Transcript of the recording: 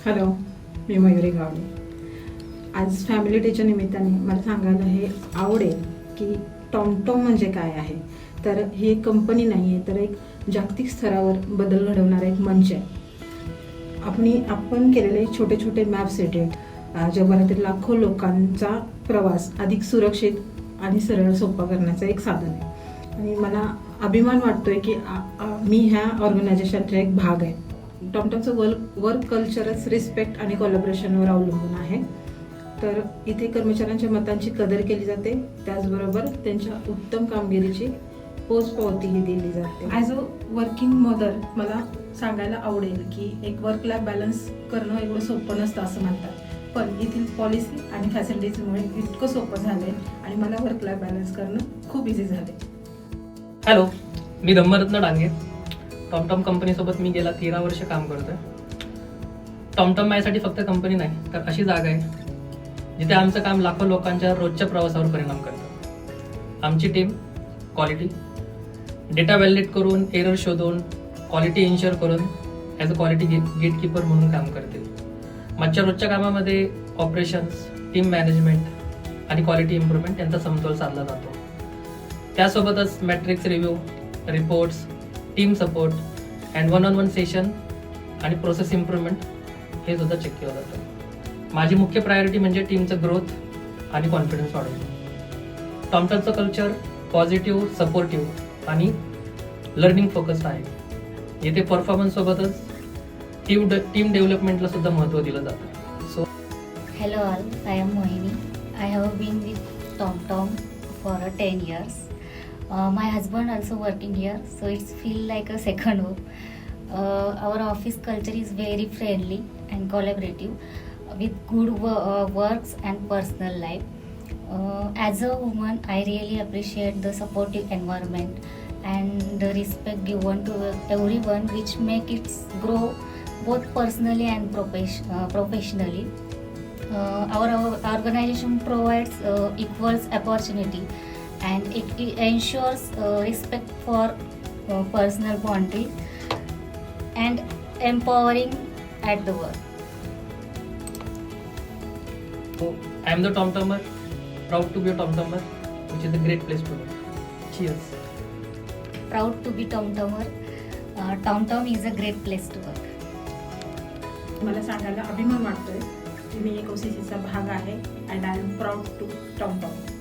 Hello, मी मयुरी गावडे. आज family डेच्या निमित्ताने मला सांगायला हे आवडेल की टॉमटॉम म्हणजे काय आहे. तर ही एक कंपनी नाही आहे, तर एक जागतिक स्तरावर बदल घडवणारा एक मंच आहे. आपण केलेले छोटे छोटे मॅप सेटेड जगभरातील लाखो लोकांचा प्रवास अधिक सुरक्षित आणि सरळ सोपा करण्याचं एक साधन आहे. आणि मला अभिमान वाटतोय की मी ह्या ऑर्गनायझेशनचा एक भाग आहे. टॉमटॉमचं वर्क कल्चरच रिस्पेक्ट आणि कोलॅबोरेशनवर अवलंबून आहे. तर इथे कर्मचाऱ्यांच्या मतांची कदर केली जाते, त्याचबरोबर त्यांच्या उत्तम कामगिरीची पोचपावतीही दिली जाते. ॲज अ वर्किंग मदर मला सांगायला आवडेल की एक वर्क लाईफ बॅलन्स करणं एवढं सोपं नसतं असं म्हणतात, पण येथील पॉलिसी आणि फॅसिलिटीजमुळे इतकं सोपं झालं आहे आणि मला वर्क लाईफ बॅलन्स करणं खूप इझी झाले. हॅलो, मी धम्मरत्न डांगे. टॉमटॉम कंपनीसोबत मी गेला 13 वर्ष काम करतोय. टॉमटॉम माझ्यासाठी फक्त कंपनी नाही, तर अशी जागा आहे जिथे आमचं काम लाखो लोकांच्या रोजच्या प्रवासावर परिणाम करतं. आमची टीम क्वालिटी डेटा व्हॅलिडेट करून, एरर शोधून, क्वालिटी इन्श्युअर करून ॲज अ क्वालिटी गेटकीपर म्हणून काम करते. माझ्या रोजच्या कामामध्ये ऑपरेशन्स, टीम मॅनेजमेंट आणि क्वालिटी इम्प्रूव्हमेंट यांचा समतोल साधला जातो. त्यासोबतच matrix review, reports, team support and one session आणि प्रोसेस इम्प्रूव्हमेंट हे सुद्धा चेक केलं जातं. माझी मुख्य प्रायोरिटी म्हणजे टीमचं ग्रोथ आणि कॉन्फिडन्स वाढवणं. टॉमटॉमचं कल्चर पॉझिटिव्ह, सपोर्टिव्ह आणि लर्निंग फोकस्ड आहे. येथे परफॉर्मन्ससोबतच टीम डेव्हलपमेंटला सुद्धा महत्त्व दिलं जातं. So Hello all, I am Mohini. I have been with TomTom for 10 years. My husband also working here, so it's feel like a second home. Our office culture is very friendly and collaborative with good works and personal life. As a woman, I really appreciate the supportive environment and the respect given to everyone, which make it grow both personally and professionally. Our organization provides equal opportunity and it ensures respect for personal boundaries and empowering at the work. I am the TomTomer, proud to be a TomTomer, which is a great place to work. Cheers. Proud to be TomTomer. TomTom is a great place to work. मला सांगायला अभिमान वाटतोय की मी एक OCCचा भाग आहे and I am proud to TomTom.